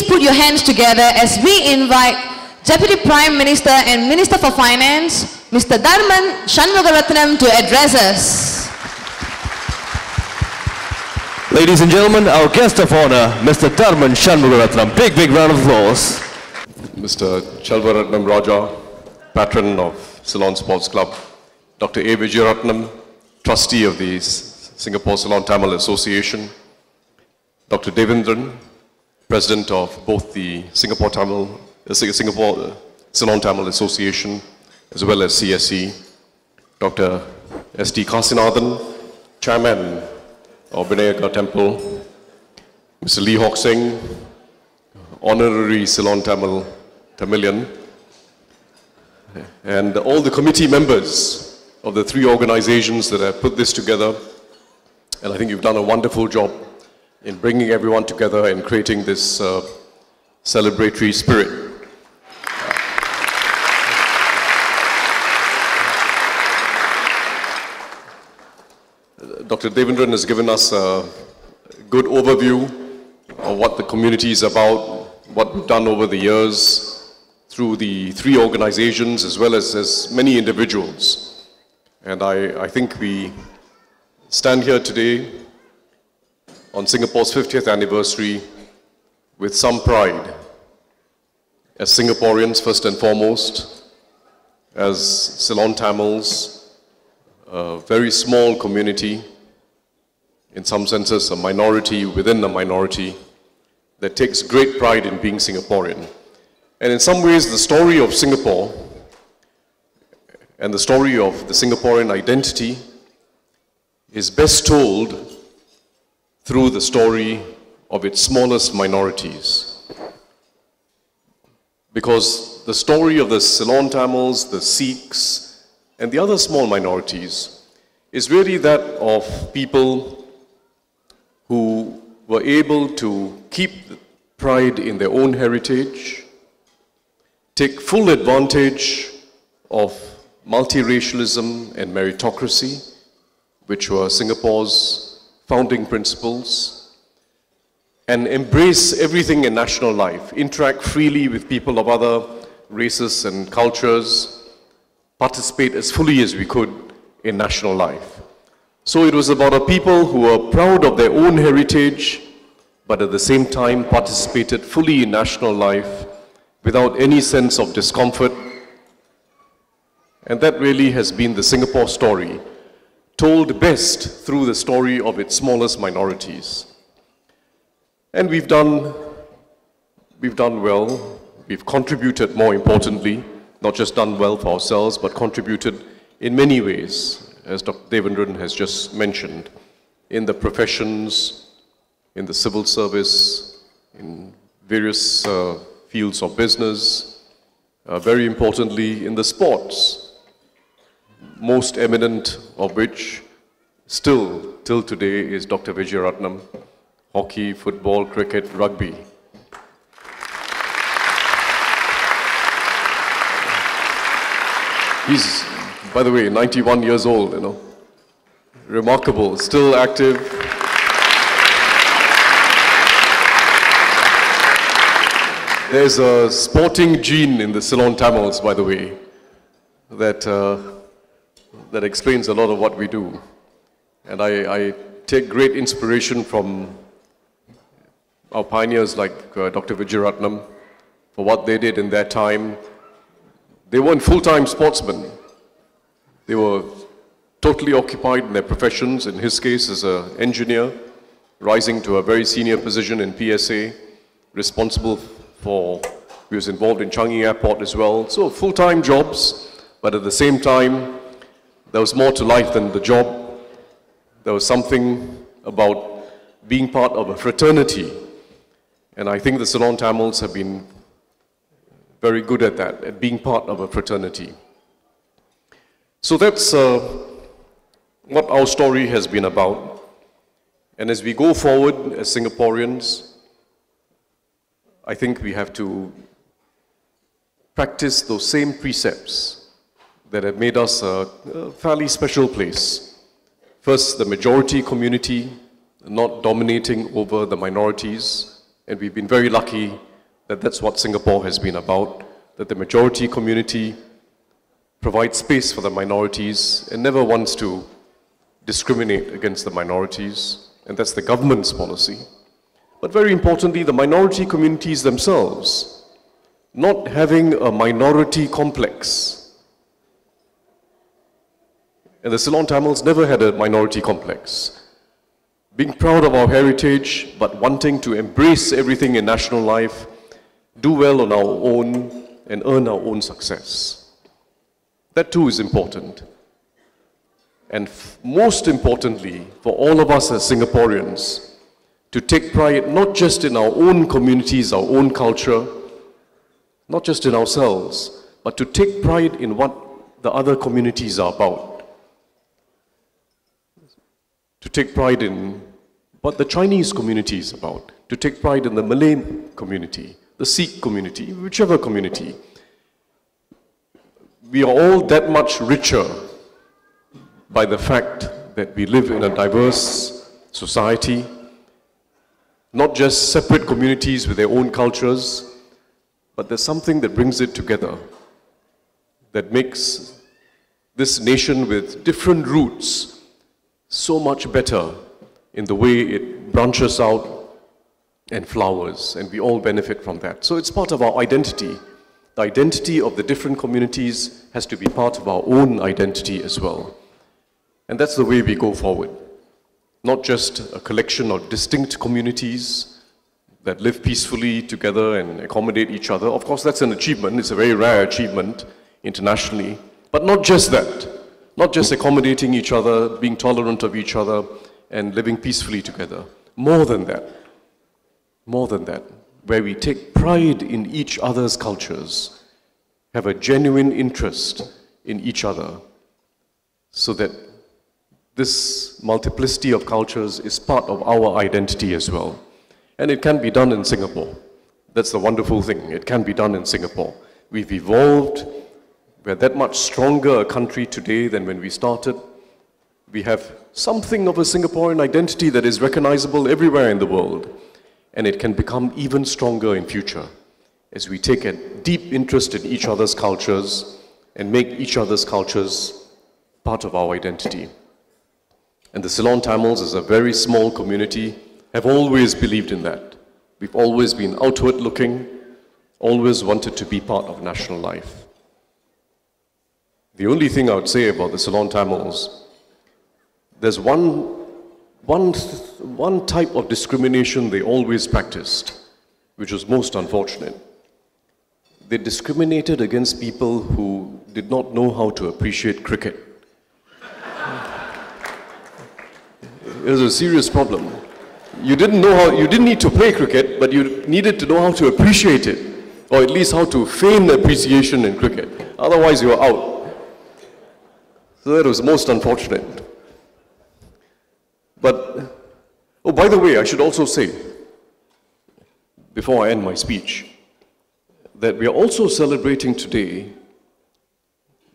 please put your hands together as we invite Deputy Prime Minister and Minister for Finance, Mr. Dharman Shanmugaratnam, to address us. Ladies and gentlemen, our guest of honor, Mr. Dharman Shanmugaratnam. Big, big round of applause. Mr. Chalvaratnam Raja, patron of Ceylon Sports Club, Dr. A. Vijayaratnam, trustee of the Singapore Ceylon Tamil Association, Dr. Devendran, president of both the Singapore Ceylon Tamil Association as well as CSE, Dr. S.D. Kasinathan, chairman of Vinayaka Temple, Mr. Lee Hock Singh, honorary Ceylon Tamilian, and all the committee members of the three organizations that have put this together. And I think you've done a wonderful job in bringing everyone together and creating this celebratory spirit. Dr. Devendran has given us a good overview of what the community is about, what we've done over the years through the three organizations as well as many individuals. And I think we stand here today on Singapore's 50th anniversary with some pride as Singaporeans first and foremost, as Ceylon Tamils, a very small community, in some senses a minority within a minority that takes great pride in being Singaporean. And in some ways the story of Singapore and the story of the Singaporean identity is best told through the story of its smallest minorities. Because the story of the Ceylon Tamils, the Sikhs, and the other small minorities is really that of people who were able to keep pride in their own heritage, take full advantage of multiracialism and meritocracy, which were Singapore's founding principles, and embrace everything in national life, interact freely with people of other races and cultures, participate as fully as we could in national life. So it was about a people who were proud of their own heritage, but at the same time participated fully in national life without any sense of discomfort. And that really has been the Singapore story, told best through the story of its smallest minorities. And we've done well. We've contributed, more importantly, not just done well for ourselves, but contributed in many ways, as Dr. Devendran has just mentioned, in the professions, in the civil service, in various fields of business, very importantly in the sports, most eminent of which still till today is Dr. Vijayaratnam, hockey, football, cricket, rugby. He's, by the way, 91 years old, you know. Remarkable, still active. There's a sporting gene in the Ceylon Tamils, by the way, that explains a lot of what we do. And I take great inspiration from our pioneers like Dr. Vijayaratnam for what they did in their time. They weren't full-time sportsmen. They were totally occupied in their professions, in his case as an engineer, rising to a very senior position in PSA, responsible for, he was involved in Changi Airport as well. So full-time jobs, but at the same time, there was more to life than the job. There was something about being part of a fraternity. And I think the Ceylon Tamils have been very good at that, at being part of a fraternity. So that's what our story has been about. And as we go forward as Singaporeans, I think we have to practice those same precepts that have made us a fairly special place. First, the majority community not dominating over the minorities, and we've been very lucky that that's what Singapore has been about, that the majority community provides space for the minorities and never wants to discriminate against the minorities, and that's the government's policy. But very importantly, the minority communities themselves, not having a minority complex. And the Ceylon Tamils never had a minority complex. Being proud of our heritage, but wanting to embrace everything in national life, do well on our own, and earn our own success. That too is important. And most importantly, for all of us as Singaporeans, to take pride not just in our own communities, our own culture, not just in ourselves, but to take pride in what the other communities are about. To take pride in what the Chinese community is about, to take pride in the Malay community, the Sikh community, whichever community. We are all that much richer by the fact that we live in a diverse society, not just separate communities with their own cultures, but there's something that brings it together, that makes this nation with different roots so much better in the way it branches out and flowers, and we all benefit from that. So it's part of our identity. The identity of the different communities has to be part of our own identity as well. And that's the way we go forward. Not just a collection of distinct communities that live peacefully together and accommodate each other. Of course, that's an achievement. It's a very rare achievement internationally. But not just that. Not just accommodating each other, being tolerant of each other, and living peacefully together. More than that. More than that. Where we take pride in each other's cultures, have a genuine interest in each other, so that this multiplicity of cultures is part of our identity as well. And it can be done in Singapore. That's the wonderful thing. It can be done in Singapore. We've evolved. We're that much stronger a country today than when we started. We have something of a Singaporean identity that is recognizable everywhere in the world. And it can become even stronger in future as we take a deep interest in each other's cultures and make each other's cultures part of our identity. And the Ceylon Tamils, as a very small community, have always believed in that. We've always been outward looking, always wanted to be part of national life. The only thing I would say about the Ceylon Tamils, there's one type of discrimination they always practiced, which was most unfortunate. They discriminated against people who did not know how to appreciate cricket. It was a serious problem. You didn't need to play cricket, but you needed to know how to appreciate it, or at least how to feign appreciation in cricket. Otherwise, you were out. So that was most unfortunate. But, oh, by the way, I should also say, before I end my speech, that we are also celebrating today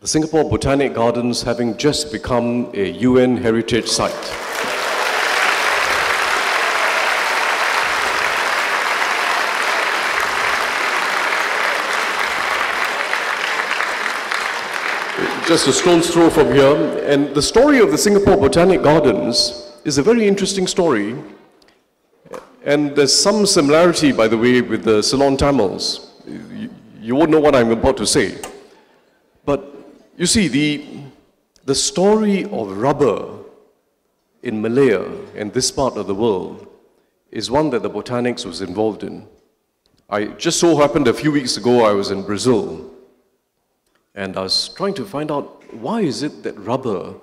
the Singapore Botanic Gardens having just become a UN heritage site. Just a stone's throw from here. And the story of the Singapore Botanic Gardens is a very interesting story. And there's some similarity, by the way, with the Ceylon Tamils. You won't know what I'm about to say. But you see, the story of rubber in Malaya and this part of the world is one that the botanics was involved in. I just so happened a few weeks ago I was in Brazil. And I was trying to find out why is it that rubber,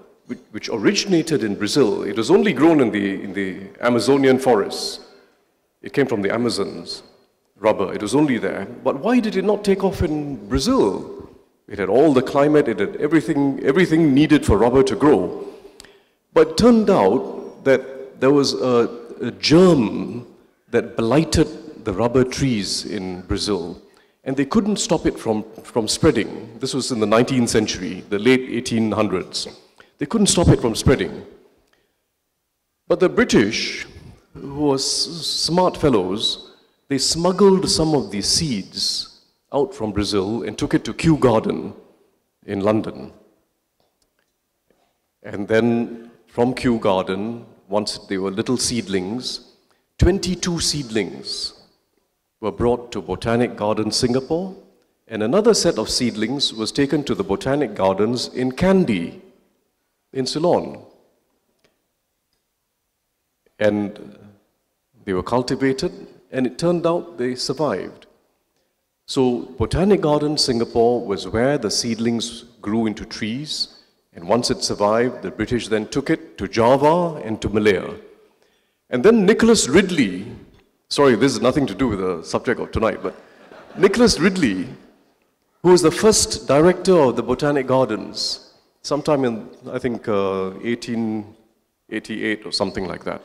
which originated in Brazil, it was only grown in the Amazonian forests. It came from the Amazons, rubber. It was only there. But why did it not take off in Brazil? It had all the climate, it had everything needed for rubber to grow. But it turned out that there was a germ that blighted the rubber trees in Brazil. And they couldn't stop it from spreading. This was in the 19th century, the late 1800s. They couldn't stop it from spreading. But the British, who were smart fellows, they smuggled some of these seeds out from Brazil and took it to Kew Garden in London. And then from Kew Garden, once they were little seedlings, 22 seedlings were brought to Botanic Gardens, Singapore, and another set of seedlings was taken to the Botanic Gardens in Kandy, in Ceylon. And they were cultivated, and it turned out they survived. So Botanic Gardens, Singapore was where the seedlings grew into trees, and once it survived, the British then took it to Java and to Malaya. And then Nicholas Ridley, sorry, this has nothing to do with the subject of tonight, but Nicholas Ridley, who was the first director of the Botanic Gardens, sometime in, I think, 1888 or something like that.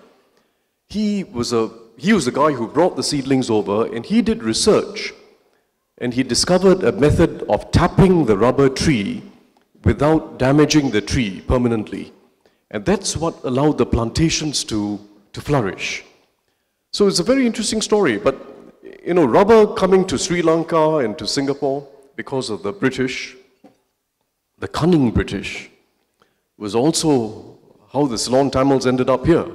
He was the guy who brought the seedlings over, and he did research, and he discovered a method of tapping the rubber tree without damaging the tree permanently. And that's what allowed the plantations to flourish. So it's a very interesting story, but you know, rubber coming to Sri Lanka and to Singapore because of the British, the cunning British, was also how the Ceylon Tamils ended up here.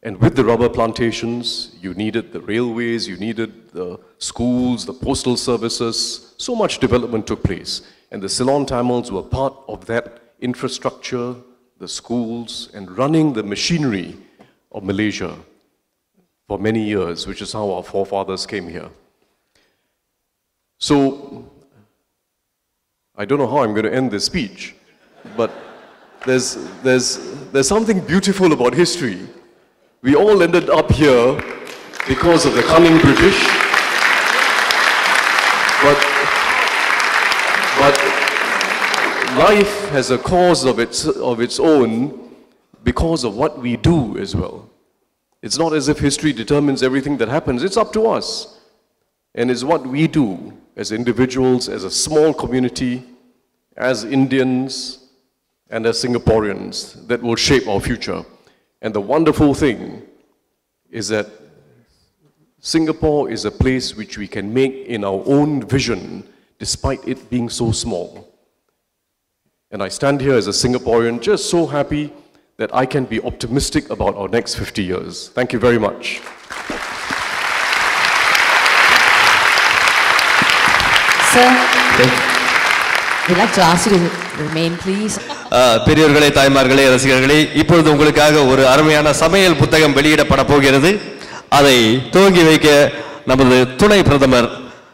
And with the rubber plantations, you needed the railways, you needed the schools, the postal services. So much development took place. And the Ceylon Tamils were part of that infrastructure, the schools, and running the machinery of Malaysia for many years, which is how our forefathers came here. So, I don't know how I'm going to end this speech, but there's something beautiful about history. We all ended up here because of the cunning British, but life has a cause of its own because of what we do as well. It's not as if history determines everything that happens. It's up to us. And it's what we do as individuals, as a small community, as Indians, and as Singaporeans that will shape our future. And the wonderful thing is that Singapore is a place which we can make in our own vision, despite it being so small. And I stand here as a Singaporean just so happy that I can be optimistic about our next 50 years. Thank you very much. Sir, we'd like to ask you to remain, please. பெரியவர்களே, தாய்மார்களே, ரசிகர்களே, இப்பொழுது உங்களுக்காக ஒரு அருமையான சமையல் புத்தகம் வெளியிடப்பட போகிறது. அதை துவங்கி வைக்க நமது துணை பிரதமர்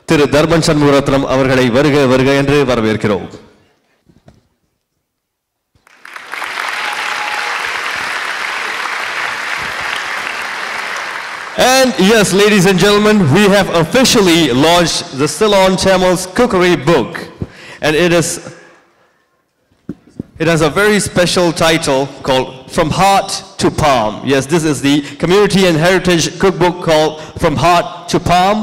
திரு தர்மன் சண்முகரத்னம் அவர்களை வருக வருக என்று வரவேற்கிறோம். And yes, ladies and gentlemen, we have officially launched the Ceylon Tamils Cookery Book, and it has a very special title called From Heart to Palm. Yes, this is the community and heritage cookbook called From Heart to Palm,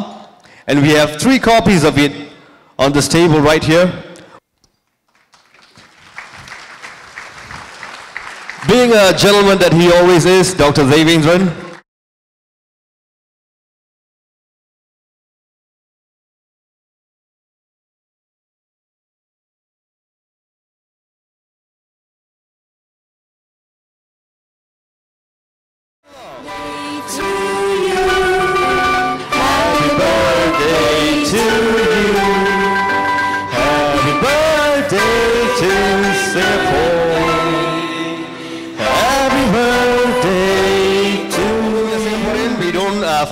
and we have 3 copies of it on this table right here. Being a gentleman that he always is, Dr. Devendran,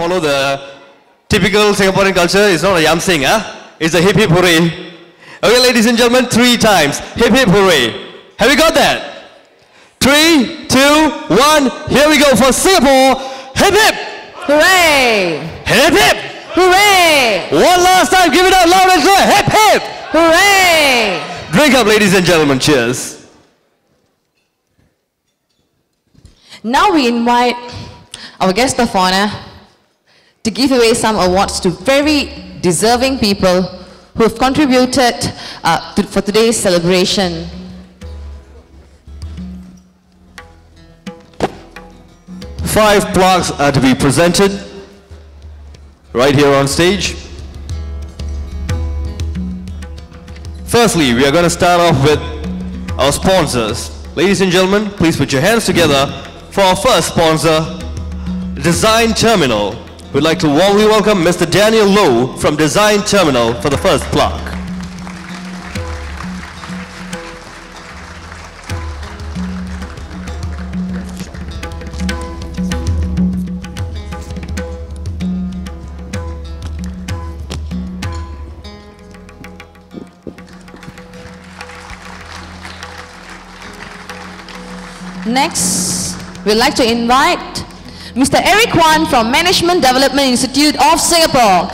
follow the typical Singaporean culture. It's not a yam sing, huh? It's a hip hip hooray. Okay, ladies and gentlemen, 3 times. Hip hip hooray. Have you got that? 3, 2, 1. Here we go for Singapore. Hip hip. Hooray! Hip hip. Hooray! One last time. Give it out loud and clear. Hip hip. Hooray! Drink up, ladies and gentlemen. Cheers. Now we invite our guest of honor to give away some awards to very deserving people who have contributed for today's celebration. Five plaques are to be presented. right here on stage. Firstly, we are going to start off with our sponsors. Ladies and gentlemen, please put your hands together for our first sponsor, Design Terminal. We'd like to warmly welcome Mr. Daniel Lowe from Design Terminal for the first plaque. Next, we'd like to invite Mr. Eric Wan from Management Development Institute of Singapore.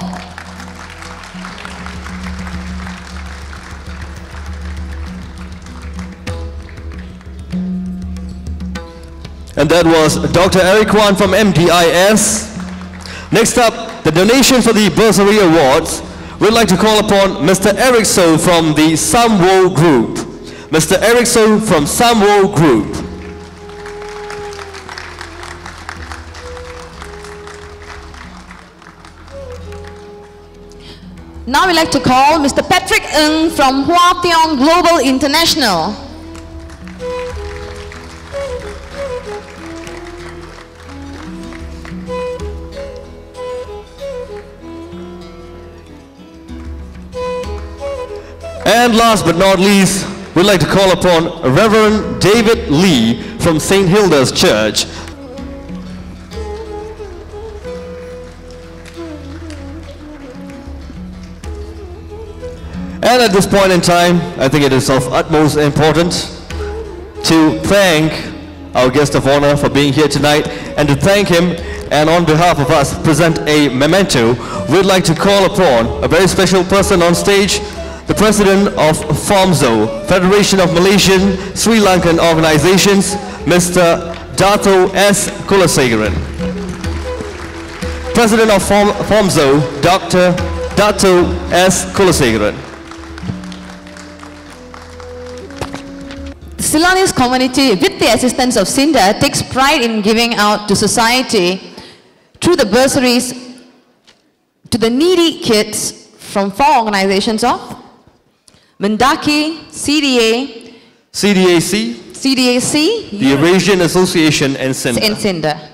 And that was Dr. Eric Wan from MDIS. Next up, the donation for the bursary awards. We'd like to call upon Mr. Eric So from the Samwo Group. Mr. Eric So from Samwo Group. Now we'd like to call Mr. Patrick Ng from Hua Tiong Global International. And last but not least, we'd like to call upon Reverend David Lee from St. Hilda's Church. And at this point in time, I think it is of utmost importance to thank our guest of honor for being here tonight and to thank him, and on behalf of us present a memento. We'd like to call upon a very special person on stage, the President of FOMSO, Federation of Malaysian Sri Lankan Organizations, Mr. Dato S. Kulasegaran. President of FOMSO, Dr. Dato S. Kulasegaran. The Ceylonese community, with the assistance of SINDA, takes pride in giving out to society through the bursaries to the needy kids from 4 organizations of Mendaki, CDA, CDAC, the Eurasian Association, and SINDA. And SINDA.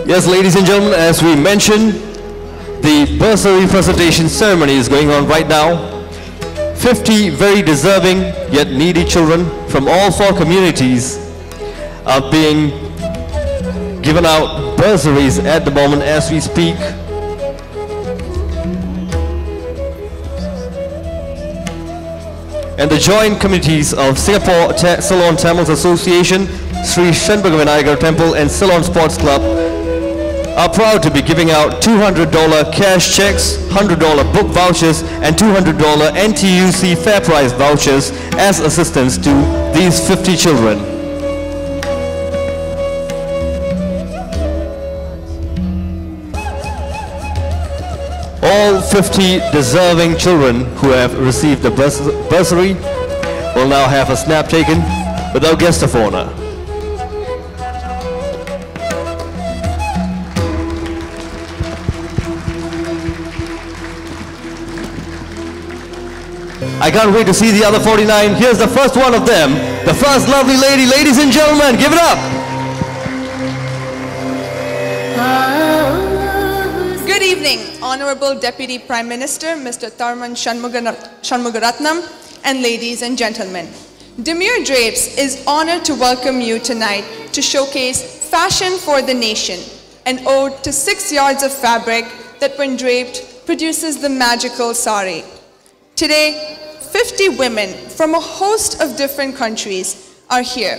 Yes, ladies and gentlemen, as we mentioned, the bursary presentation ceremony is going on right now. 50 very deserving yet needy children from all 4 communities are being given out bursaries at the moment as we speak. And the joint committees of Singapore Ceylon Tamils Association, Sri Shanbaga Vinayagar Temple and Ceylon Sports Club are proud to be giving out $200 cash checks, $100 book vouchers, and $200 NTUC Fair Price vouchers as assistance to these 50 children. All 50 deserving children who have received the bursary will now have a snap taken with our guest of honor. I can't wait to see the other 49. Here's the first one of them, the first lovely lady. Ladies and gentlemen, give it up. Good evening, Honorable Deputy Prime Minister, Mr. Tharman Shanmugaratnam, and ladies and gentlemen. Demure Drapes is honored to welcome you tonight to showcase Fashion for the Nation, an ode to 6 yards of fabric that when draped produces the magical sari. Today, 50 women from a host of different countries are here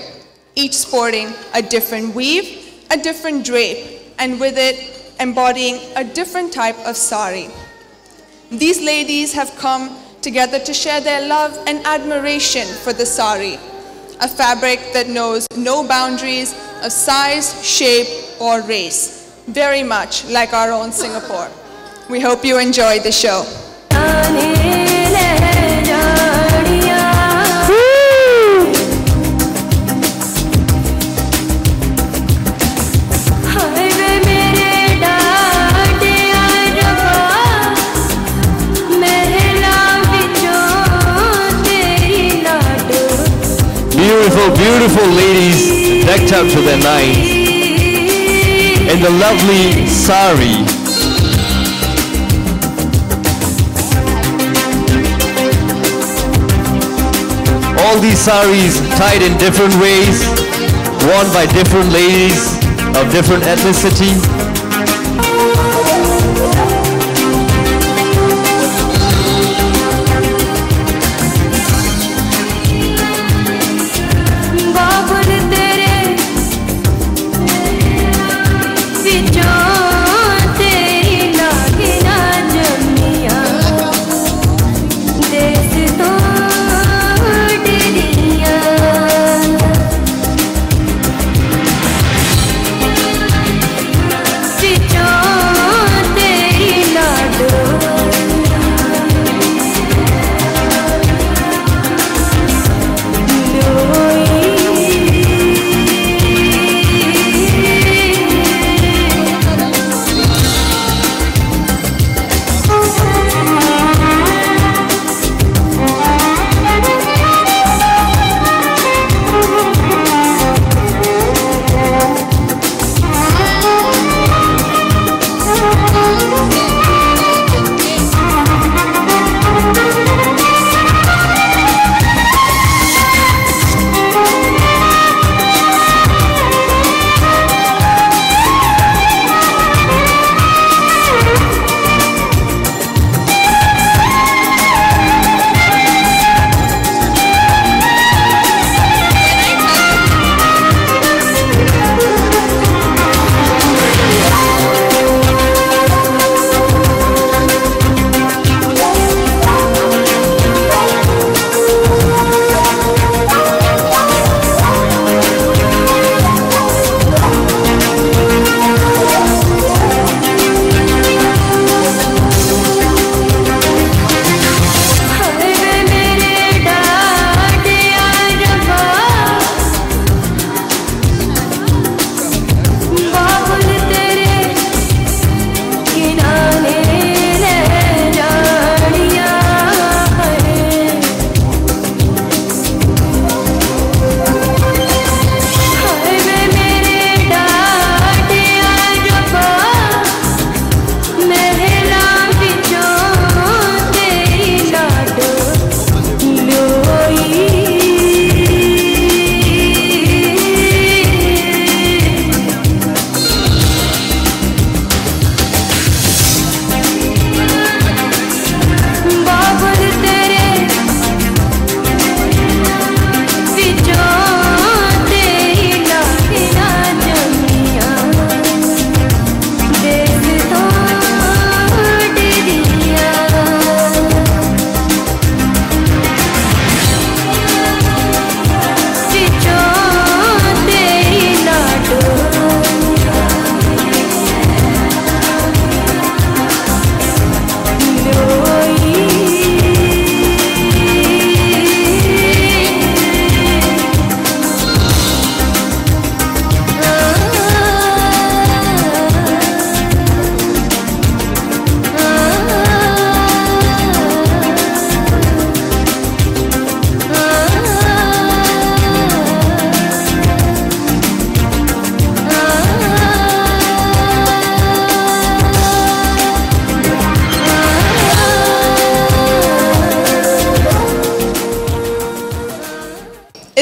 each sporting a different weave, a different drape, and with it embodying a different type of sari. These ladies have come together to share their love and admiration for the sari, a fabric that knows no boundaries of size, shape, or race, very much like our own Singapore. We hope you enjoy the show. Beautiful, beautiful ladies decked out to their nines in the lovely sari. All these saris tied in different ways, worn by different ladies of different ethnicity.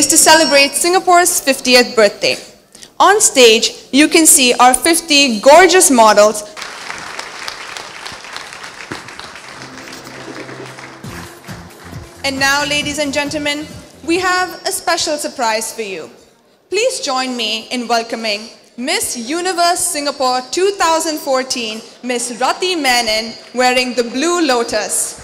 is to celebrate Singapore's 50th birthday. On stage, you can see our 50 gorgeous models And now, ladies and gentlemen, we have a special surprise for you. Please join me in welcoming Miss Universe Singapore 2014, Miss Rati Menon, wearing the Blue Lotus.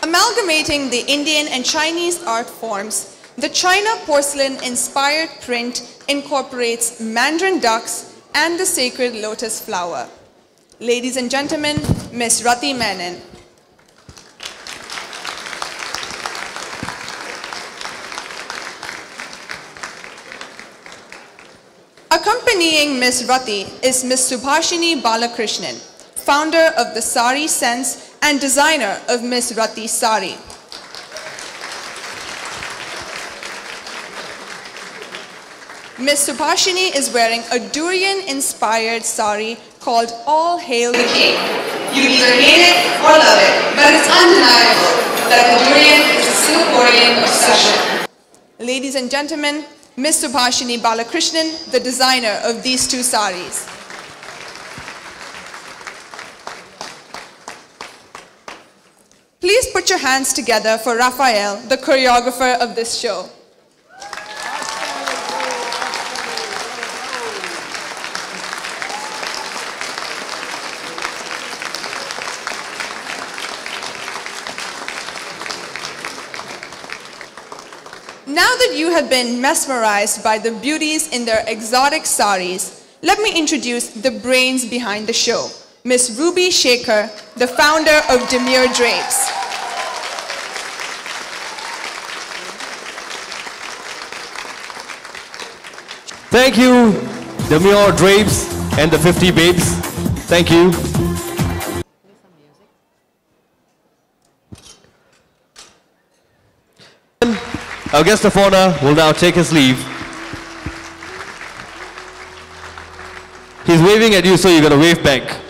Amalgamating the Indian and Chinese art forms, the China porcelain-inspired print incorporates Mandarin ducks and the sacred lotus flower. Ladies and gentlemen, Miss Rati Menon. Accompanying Miss Rati is Miss Subhashini Balakrishnan, founder of the Sari Sense and designer of Miss Rati Sari. Miss Subhashini is wearing a durian-inspired sari called All Hail the King. You either hate it or love it, but it's undeniable that the durian is a Singaporean obsession. Ladies and gentlemen, Miss Subhashini Balakrishnan, the designer of these two saris. Please put your hands together for Raphael, the choreographer of this show. Now that you have been mesmerized by the beauties in their exotic saris, let me introduce the brains behind the show, Miss Ruby Shaker, the founder of Demure Drapes. Thank you, Demure Drapes and the 50 Babes. Thank you. Our guest of honor will now take his leave. He's waving at you, so you're going to wave back.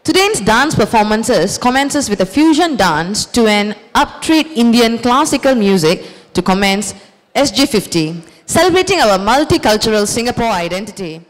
Today's dance performances commences with a fusion dance to an upbeat Indian classical music to commence SG50, celebrating our multicultural Singapore identity.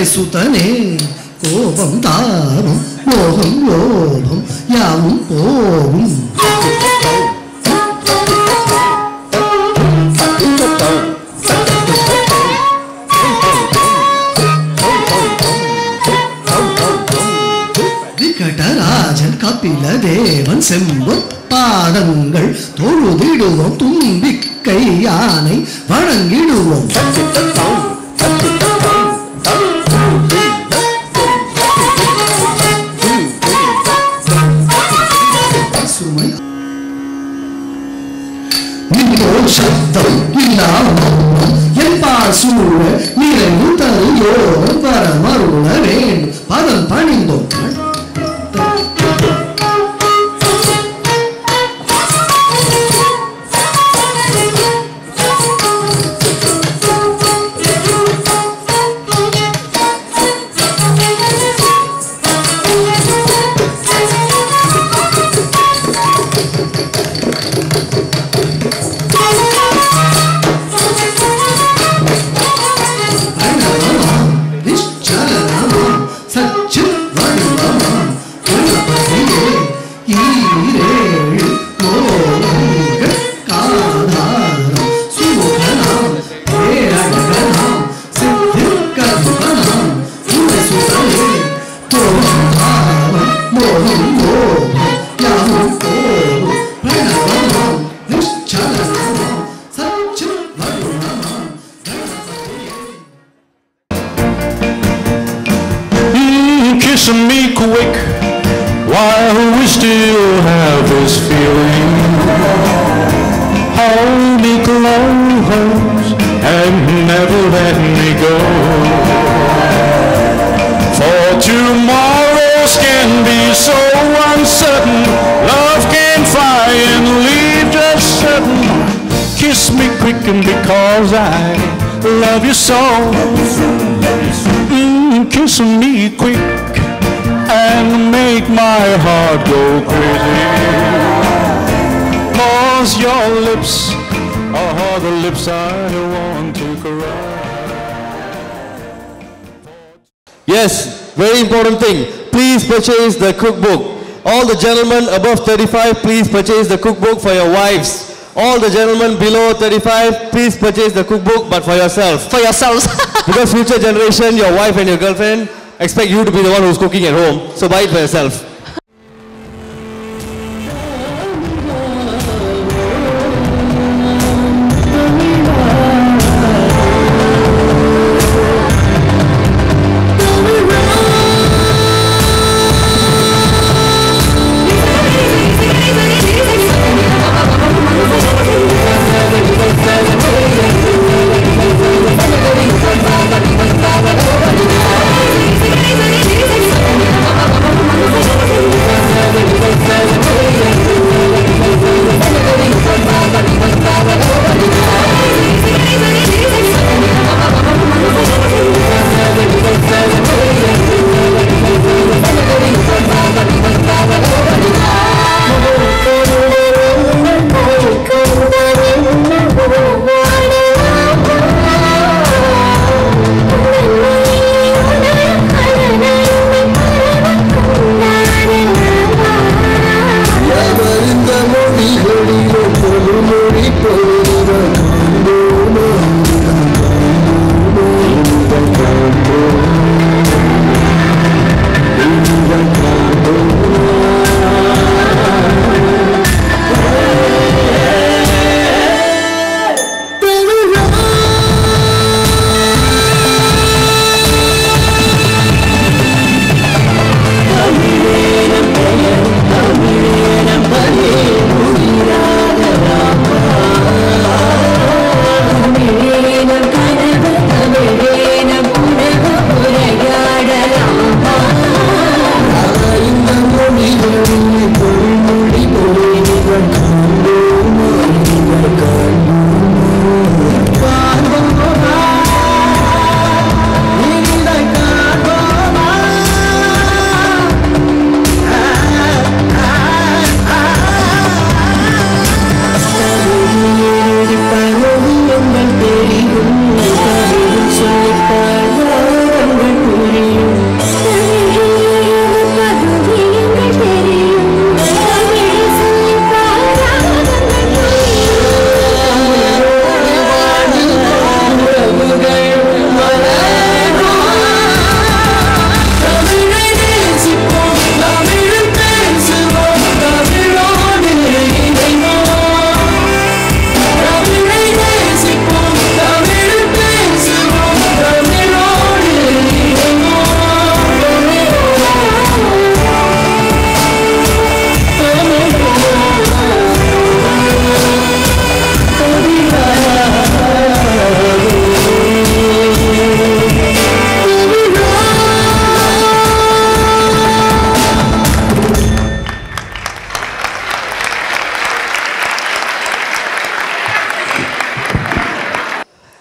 Sutane, Kobam Tarum, Moham Lobam, Yam Om. Vikatarajan Kapila Devan Sembut Padangal, Toludiduvam, Tumbikkai Yanai, Varangiduvam. Shabdam Gilamam Yempasura Niranutayo Paramaruna Ren Padan Panindo. Sachit Vadivama hold and never let me go. For tomorrows can be so uncertain, love can fly and leave just certain. Kiss me quick and because I love you so. Kiss me quick and make my heart go crazy. 'Cause your lips are the lips I want to caress. Yes, very important thing. Please purchase the cookbook. All the gentlemen above 35, please purchase the cookbook for your wives. All the gentlemen below 35, please purchase the cookbook, but for yourself. For yourselves. Because future generation, your wife and your girlfriend expect you to be the one who's cooking at home. So buy it for yourself.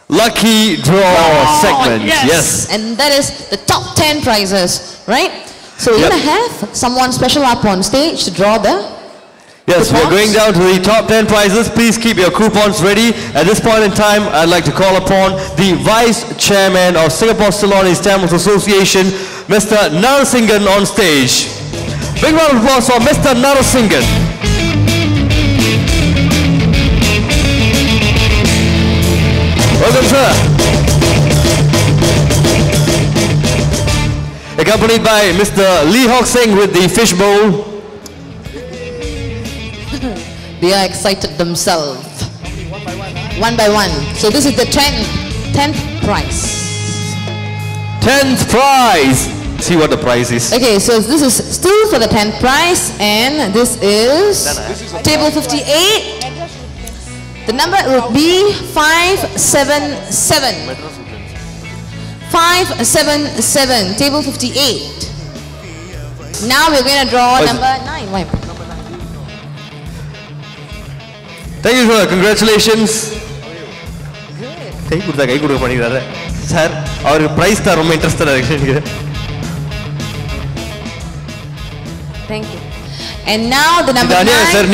Lucky draw segment. Yes. And that is the top 10 prizes, right? So we're going to have someone special up on stage to draw the Yes, we're going down to the top 10 prizes. Please keep your coupons ready. At this point in time, I'd like to call upon the Vice Chairman of Singapore Ceylonese Tamils Association, Mr. Narasingan, on stage. Big round of applause for Mr. Narasingan. Welcome, sir. Accompanied by Mr. Lee Hock Singh with the fishbowl. They are excited themselves. One by one. So this is the 10th prize. 10th prize. See what the prize is. Okay, so this is still for the 10th prize, and this is table 58. The number will be 577. 577, table 58. Now we're going to draw number 9. Why? Thank you, sir. Congratulations. Thank you, sir. Our price is very interested. Thank you. And now the number 9. Sir,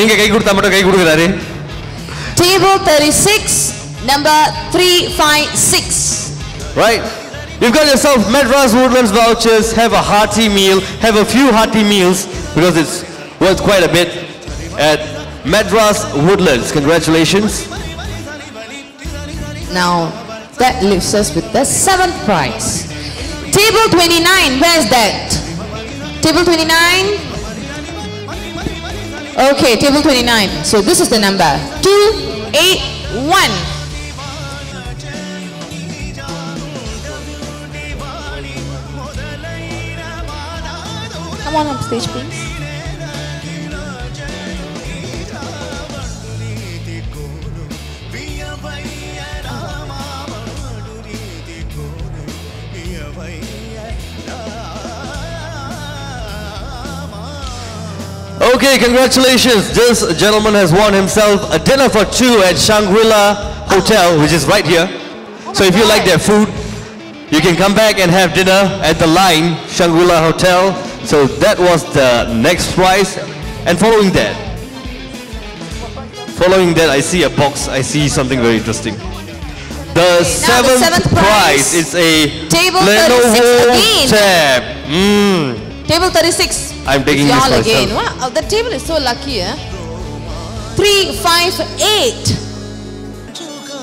Table 36, number 356. Right. You've got yourself Madras Woodlands vouchers. Have a hearty meal. Have a few hearty meals because it's worth quite a bit at Madras Woodlands. Congratulations. Now that leaves us with the 7th prize. Table 29. Where's that? Table 29. Okay, table 29. So this is the number 281. Come on up stage, please. Okay, congratulations. This gentleman has won himself a dinner for 2 at Shangri-La Hotel, which is right here. So if you like their food, you can come back and have dinner at the Line Shangri-La Hotel. So that was the next prize. And following that, I see a box. I see something very interesting. The seventh prize is a Table Lenovo 36 tab. Table 36. I'm taking It's this y'all myself. again. Wow, the table is so lucky, eh? 358.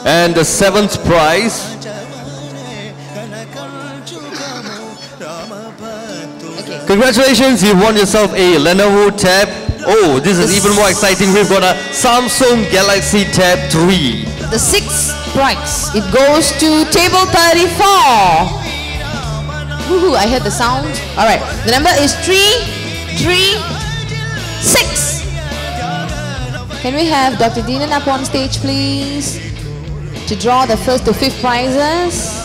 And the 7th prize. Okay. Congratulations, you won yourself a Lenovo Tab. Oh, this is even more exciting. We've got a Samsung Galaxy Tab 3. The 6th prize. It goes to table 34. Woohoo, I heard the sound. All right, the number is 336. Can we have Dr. Deenan up on stage, please, to draw the 1st to 5th prizes?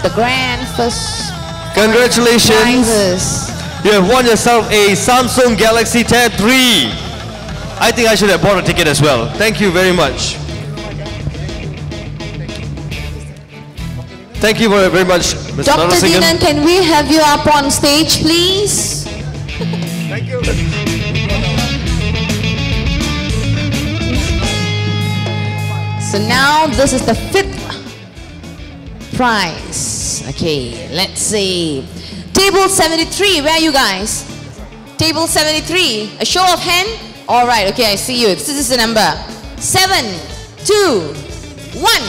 The grand first Congratulations. prizes. You have won yourself a Samsung Galaxy Tab 3. I think I should have bought a ticket as well. Thank you very much. Thank you very much, Mr. Dr. Narasinhan. Deenan, can we have you up on stage, please? Thank you. So now this is the 5th prize. Okay, let's see. Table 73, where are you guys? Table 73, a show of hand? All right, okay, I see you. This is the number. 7, 2, 1.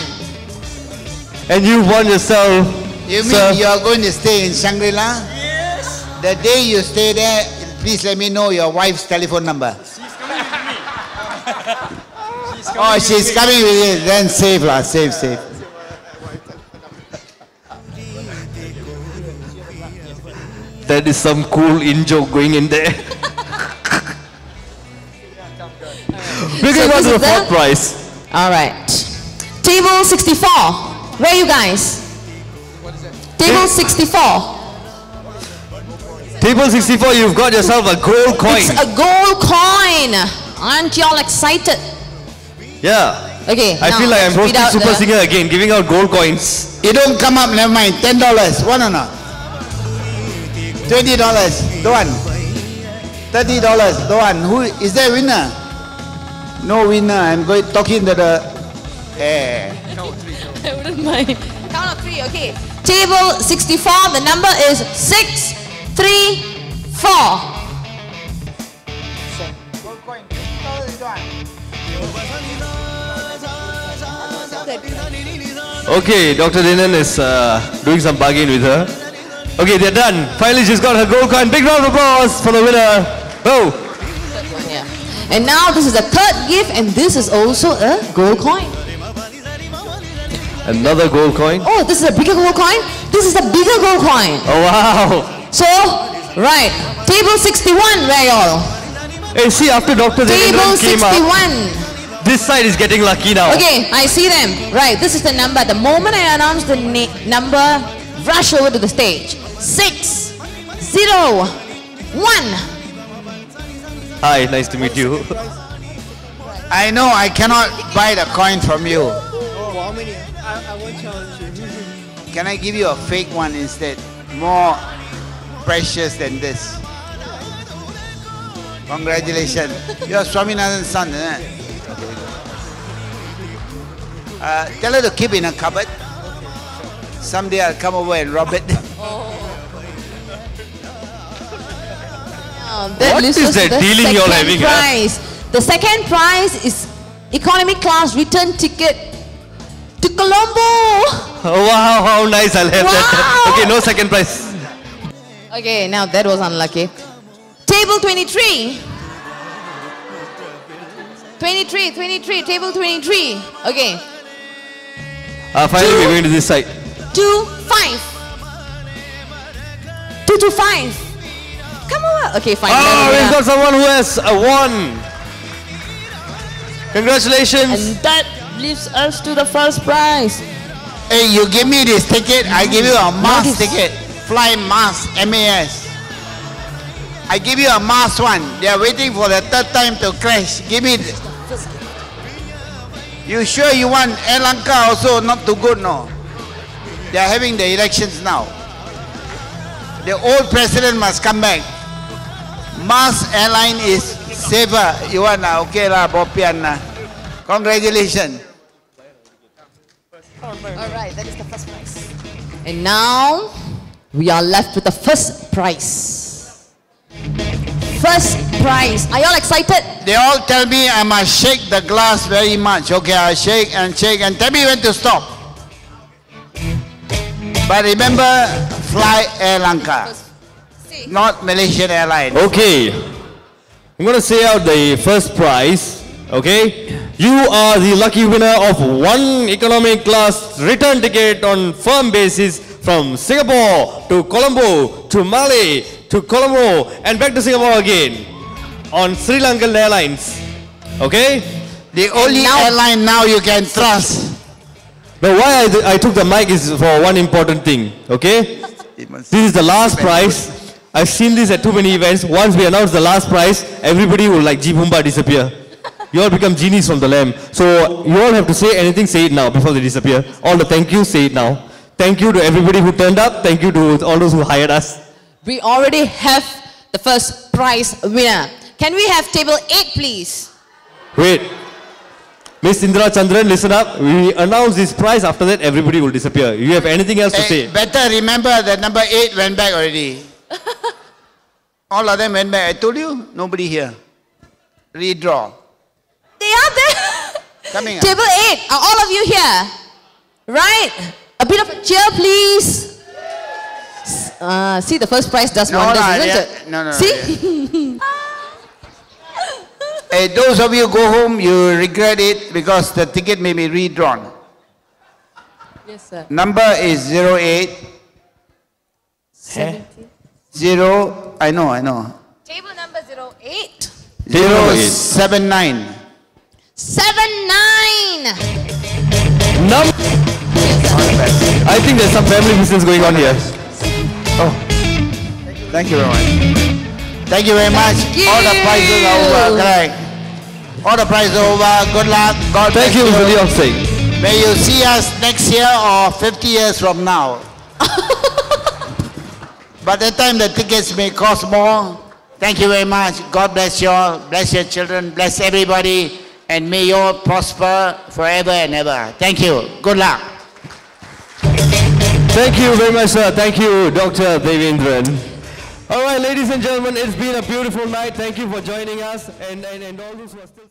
And you won yourself. You sir. mean you are going to stay in Shangri-La? Yes. The day you stay there, please let me know your wife's telephone number. Oh, she's coming with you. Then save lah, save. That is some cool in-joke going in there. We're going on to the 4th prize. All right. Table 64. Where are you guys? Table 64. Table 64, you've got yourself a gold coin. It's a gold coin. Aren't y'all excited? Yeah. Okay. I now feel like I'm let's read hosting out Super the- Singer again, giving out gold coins. You don't come up, never mind. $10. Want or not? $20. Don't want. $30. Don't want. Who is there a winner? No winner. I'm going talking to the. I wouldn't mind. Count of 3, okay. Table 64, the number is 634. Okay, Dr. Dinan is doing some bargain with her. Okay, they're done. Finally, she's got her gold coin. Big round of applause for the winner. Oh. Yeah. And now this is the 3rd gift, and this is also a gold coin. Another gold coin. Oh, this is a bigger gold coin? This is a bigger gold coin. Oh, wow. So, right. Table 61, where y'all? Hey, see, after Dr. Table Dinan came 61. up, this side is getting lucky now. Okay, I see them. Right, this is the number. The moment I announce the number, rush over to the stage. 6, 0, 1. Hi, nice to meet you. I know I cannot buy the coin from you. How many? I won't challenge you. Can I give you a fake one instead? More precious than this. Congratulations. You're Swaminathan's son, isn't it? Tell her to keep in a cupboard. Someday I'll come over and rob it. What is that dealing you're having? Prize. The second prize is economy class return ticket to Colombo. Oh, wow, how nice. I'll have that. Okay, no second prize. Okay, now that was unlucky. Table 23. 23, table 23. Okay. Finally, we're going to this side. 2, 5. 2 to 5. Come on. Okay, fine. Oh, we've got someone who has won. Congratulations. And that leaves us to the first prize. Hey, you give me this ticket, I give you a mass ticket. Fly mass, MAS. I give you a mass one. They are waiting for the third time to crash. Give me. You sure you want Sri Lanka also not too good, no? They are having the elections now. The old president must come back. Mars airline is safer. You want okay lah, Bopian lah. Congratulations. Alright, that is the first prize. And now we are left with the first prize. First prize. Are you all excited? They all tell me I must shake the glass very much. Okay, I shake and tell me when to stop. But remember, fly Sri Lanka, not Malaysian Airlines. Okay. I'm going to say out the first prize. Okay. You are the lucky winner of one economic class return ticket on firm basis from Singapore to Colombo to Malé to Colombo and back to Singapore again on Sri Lankan Airlines. Okay? The only airline now you can trust. But why I took the mic is for one important thing. Okay? This is the last prize. I've seen this at too many events. Once we announce the last prize, everybody will like Jeebumba disappear. You all become genies from the lamb. So you all have to say anything, say it now before they disappear. All the thank you, say it now. Thank you to everybody who turned up. Thank you to all those who hired us. We already have the first prize winner. Can we have table 8, please? Wait. Miss Indra Chandran, listen up. We announce this prize. After that, everybody will disappear. You have anything else to say? Better remember that number 8 went back already. All of them went back. I told you, nobody here. Redraw. They are there. Coming up. Table 8. Are all of you here? Right? A bit of a cheer, please. See, the first prize does wonders, isn't it? No. See? Hey, those of you go home, you regret it because the ticket may be redrawn. Yes, sir. Number is 08. 70. 0. I know. Table number 08. 079. 79. I think there's some family business going on here. Oh, thank you very much. Thank you very much. All the prizes are over. Correct. All the prizes are over. Good luck. God bless you. Thank you, Mr. Singh. May you see us next year or 50 years from now. By that time, the tickets may cost more. Thank you very much. God bless you all. Bless your children. Bless everybody. And may you all prosper forever and ever. Thank you. Good luck. Thank you very much, sir. Thank you, Dr. Devendran. All right, ladies and gentlemen, it's been a beautiful night. Thank you for joining us. And all those who are still...